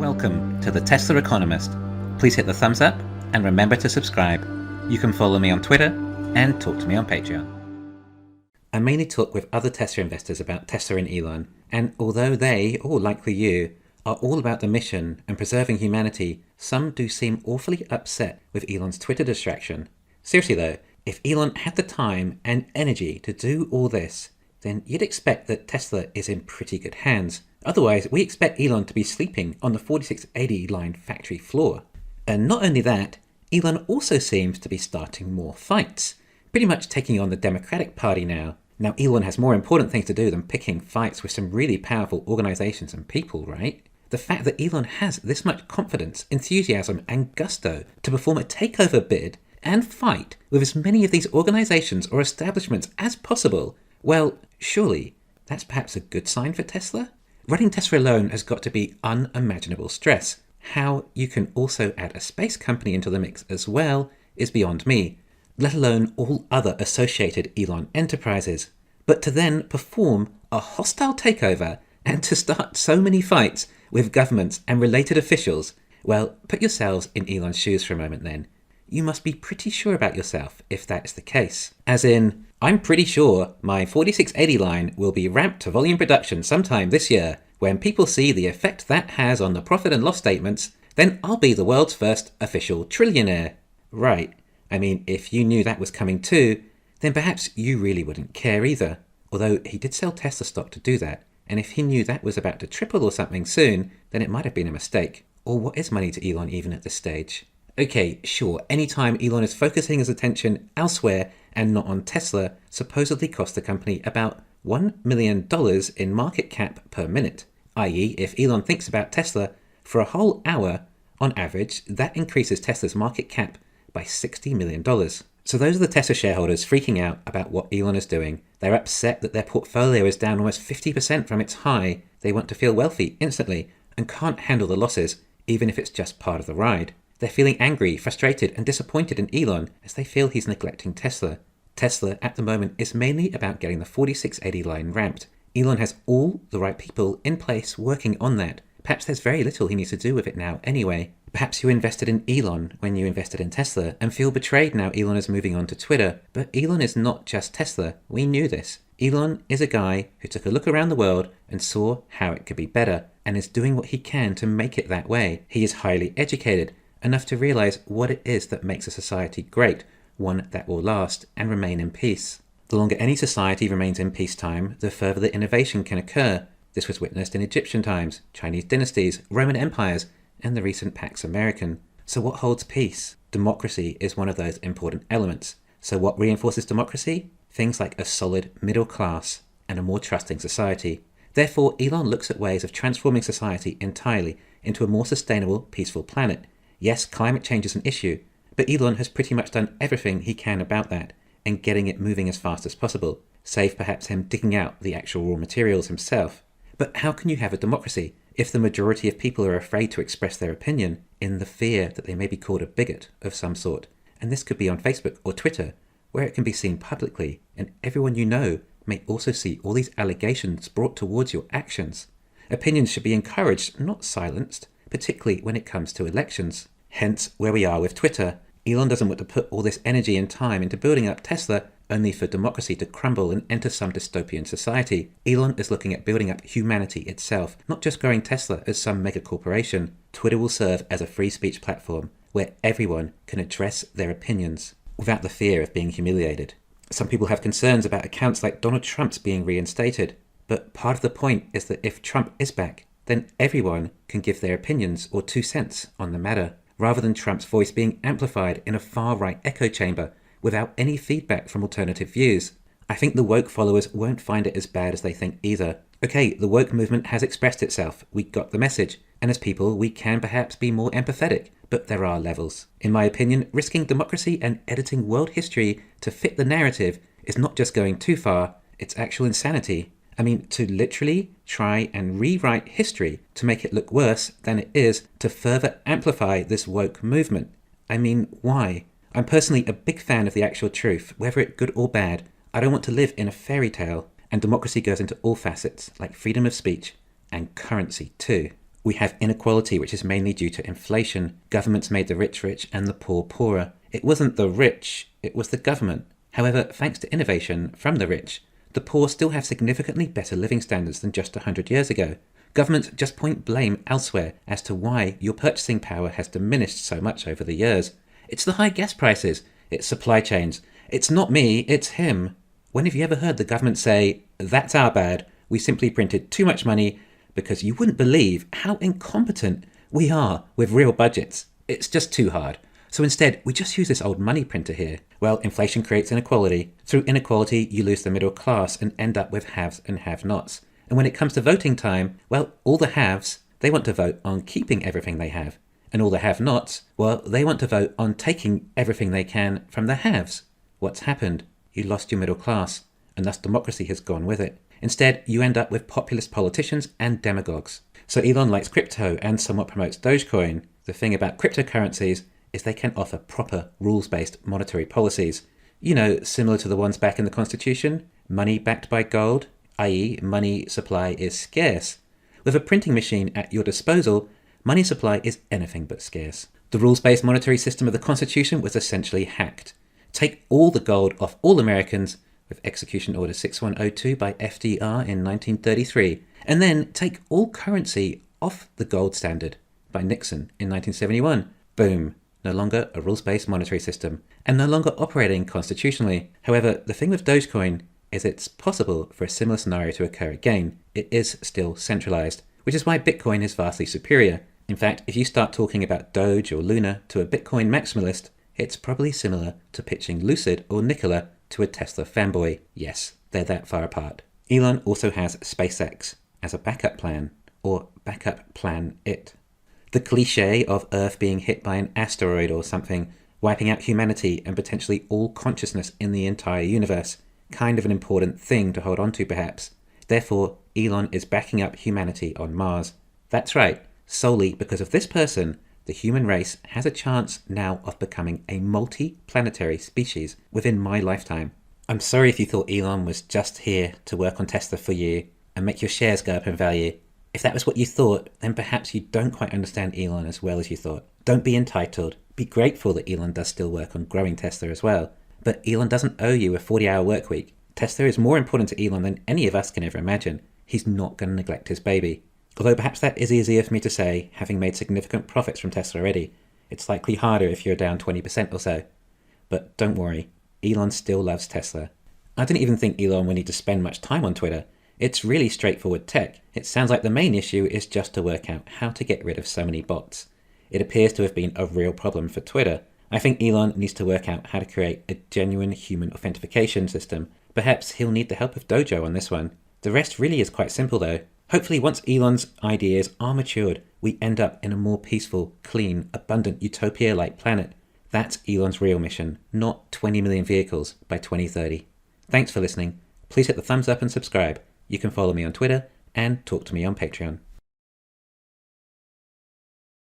Welcome to the Tesla Economist. Please hit the thumbs up and remember to subscribe. You can follow me on Twitter and talk to me on Patreon. I mainly talk with other Tesla investors about Tesla and Elon, and although they, or likely you, are all about the mission and preserving humanity, some do seem awfully upset with Elon's Twitter distraction. Seriously though, if Elon had the time and energy to do all this, then you'd expect that Tesla is in pretty good hands. Otherwise, we expect Elon to be sleeping on the 4680 line factory floor. And not only that, Elon also seems to be starting more fights, pretty much taking on the Democratic Party now. Now, Elon has more important things to do than picking fights with some really powerful organizations and people, right? The fact that Elon has this much confidence, enthusiasm, and gusto to perform a takeover bid and fight with as many of these organizations or establishments as possible, well, surely that's perhaps a good sign for Tesla? Running Tesla alone has got to be unimaginable stress. How you can also add a space company into the mix as well is beyond me, let alone all other associated Elon enterprises. But to then perform a hostile takeover and to start so many fights with governments and related officials, well, put yourselves in Elon's shoes for a moment then. You must be pretty sure about yourself if that is the case. As in, I'm pretty sure my 4680 line will be ramped to volume production sometime this year. When people see the effect that has on the profit and loss statements, then I'll be the world's first official trillionaire. Right, I mean, if you knew that was coming too, then perhaps you really wouldn't care either. Although he did sell Tesla stock to do that, and if he knew that was about to triple or something soon, then it might have been a mistake. Or what is money to Elon even at this stage? Okay, sure, anytime Elon is focusing his attention elsewhere and not on Tesla, supposedly costs the company about $1 million in market cap per minute. I.e., if Elon thinks about Tesla for a whole hour, on average, that increases Tesla's market cap by $60 million. So those are the Tesla shareholders freaking out about what Elon is doing. They're upset that their portfolio is down almost 50% from its high. They want to feel wealthy instantly and can't handle the losses, even if it's just part of the ride. They're feeling angry, frustrated, and disappointed in Elon as they feel he's neglecting Tesla. Tesla, at the moment, is mainly about getting the 4680 line ramped. Elon has all the right people in place working on that. Perhaps there's very little he needs to do with it now anyway. Perhaps you invested in Elon when you invested in Tesla and feel betrayed now Elon is moving on to Twitter. But Elon is not just Tesla. We knew this. Elon is a guy who took a look around the world and saw how it could be better and is doing what he can to make it that way. He is highly educated, enough to realize what it is that makes a society great, one that will last and remain in peace. The longer any society remains in peacetime, the further the innovation can occur. This was witnessed in Egyptian times, Chinese dynasties, Roman empires, and the recent Pax American. So what holds peace? Democracy is one of those important elements. So what reinforces democracy? Things like a solid middle class and a more trusting society. Therefore, Elon looks at ways of transforming society entirely into a more sustainable, peaceful planet. Yes, climate change is an issue, but Elon has pretty much done everything he can about that and getting it moving as fast as possible, save perhaps him digging out the actual raw materials himself. But how can you have a democracy if the majority of people are afraid to express their opinion in the fear that they may be called a bigot of some sort? And this could be on Facebook or Twitter, where it can be seen publicly, and everyone you know may also see all these allegations brought towards your actions. Opinions should be encouraged, not silenced, particularly when it comes to elections. Hence, where we are with Twitter. Elon doesn't want to put all this energy and time into building up Tesla only for democracy to crumble and enter some dystopian society. Elon is looking at building up humanity itself, not just growing Tesla as some mega corporation. Twitter will serve as a free speech platform where everyone can address their opinions without the fear of being humiliated. Some people have concerns about accounts like Donald Trump's being reinstated, but part of the point is that if Trump is back, then everyone can give their opinions or 2 cents on the matter, rather than Trump's voice being amplified in a far-right echo chamber without any feedback from alternative views. I think the woke followers won't find it as bad as they think either. Okay, the woke movement has expressed itself, we got the message, and as people we can perhaps be more empathetic, but there are levels. In my opinion, risking democracy and editing world history to fit the narrative is not just going too far, it's actual insanity. I mean, to literally try and rewrite history to make it look worse than it is to further amplify this woke movement. I mean, why? I'm personally a big fan of the actual truth, whether it's good or bad. I don't want to live in a fairy tale, and democracy goes into all facets, like freedom of speech and currency too. We have inequality, which is mainly due to inflation. Governments made the rich rich and the poor poorer. It wasn't the rich, it was the government. However, thanks to innovation from the rich, the poor still have significantly better living standards than just 100 years ago. Governments just point blame elsewhere as to why your purchasing power has diminished so much over the years. It's the high gas prices, it's supply chains. It's not me, it's him. When have you ever heard the government say, "That's our bad, we simply printed too much money," because you wouldn't believe how incompetent we are with real budgets. It's just too hard. So instead, we just use this old money printer here. Well, inflation creates inequality. Through inequality, you lose the middle class and end up with haves and have-nots. And when it comes to voting time, well, all the haves, they want to vote on keeping everything they have. And all the have-nots, well, they want to vote on taking everything they can from the haves. What's happened? You lost your middle class, and thus democracy has gone with it. Instead, you end up with populist politicians and demagogues. So Elon likes crypto and somewhat promotes Dogecoin. The thing about cryptocurrencies is they can offer proper rules-based monetary policies. You know, similar to the ones back in the Constitution, money backed by gold, i.e. money supply is scarce. With a printing machine at your disposal, money supply is anything but scarce. The rules-based monetary system of the Constitution was essentially hacked. Take all the gold off all Americans with Execution Order 6102 by FDR in 1933, and then take all currency off the gold standard by Nixon in 1971. Boom. No longer a rules-based monetary system, and no longer operating constitutionally. However, the thing with Dogecoin is it's possible for a similar scenario to occur again. It is still centralized, which is why Bitcoin is vastly superior. In fact, if you start talking about Doge or Luna to a Bitcoin maximalist, it's probably similar to pitching Lucid or Nikola to a Tesla fanboy. Yes, they're that far apart. Elon also has SpaceX as a backup plan, or backup plan it. The cliche of Earth being hit by an asteroid or something, wiping out humanity and potentially all consciousness in the entire universe. Kind of an important thing to hold on to, perhaps. Therefore, Elon is backing up humanity on Mars. That's right, solely because of this person, the human race has a chance now of becoming a multi-planetary species within my lifetime. I'm sorry if you thought Elon was just here to work on Tesla for you and make your shares go up in value. If that was what you thought, then perhaps you don't quite understand Elon as well as you thought. Don't be entitled. Be grateful that Elon does still work on growing Tesla as well. But Elon doesn't owe you a 40-hour work week. Tesla is more important to Elon than any of us can ever imagine. He's not going to neglect his baby. Although perhaps that is easier for me to say, having made significant profits from Tesla already. It's likely harder if you're down 20% or so. But don't worry, Elon still loves Tesla. I didn't even think Elon would need to spend much time on Twitter. It's really straightforward tech. It sounds like the main issue is just to work out how to get rid of so many bots. It appears to have been a real problem for Twitter. I think Elon needs to work out how to create a genuine human authentication system. Perhaps he'll need the help of Dojo on this one. The rest really is quite simple though. Hopefully once Elon's ideas are matured, we end up in a more peaceful, clean, abundant, utopia-like planet. That's Elon's real mission, not 20 million vehicles by 2030. Thanks for listening. Please hit the thumbs up and subscribe. You can follow me on Twitter and talk to me on Patreon.